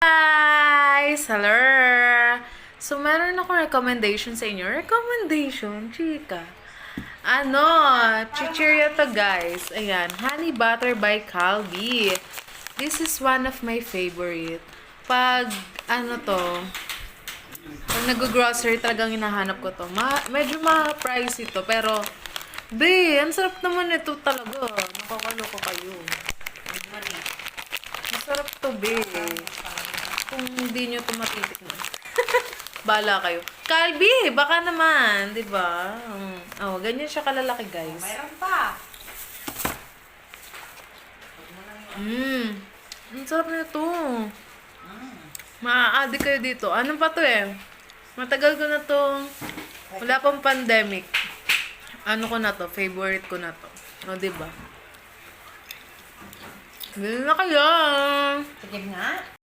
Guys! Hello! So, meron ako recommendation sa inyo. Recommendation, chika. Chichirya to guys. Ayan, Honey Butter by Calbee. This is one of my favorite. Pag nag-grocery talagang hinahanap ko to. Medyo ma-pricey to, pero, ang sarap naman ito talaga. Nakakaloko kayo. Masarap to, Kung hindi nyo ito matitikman. Bala kayo. Calbee, baka naman, di ba? Ganyan siya kalalaki, guys. Mayroon pa. Ang sarap na ito. Maa-addict kayo dito. Ano pa to Matagal ko na to. Wala pang pandemic. Favorite ko na to. Di ba? Bili na kayo. Sige nga.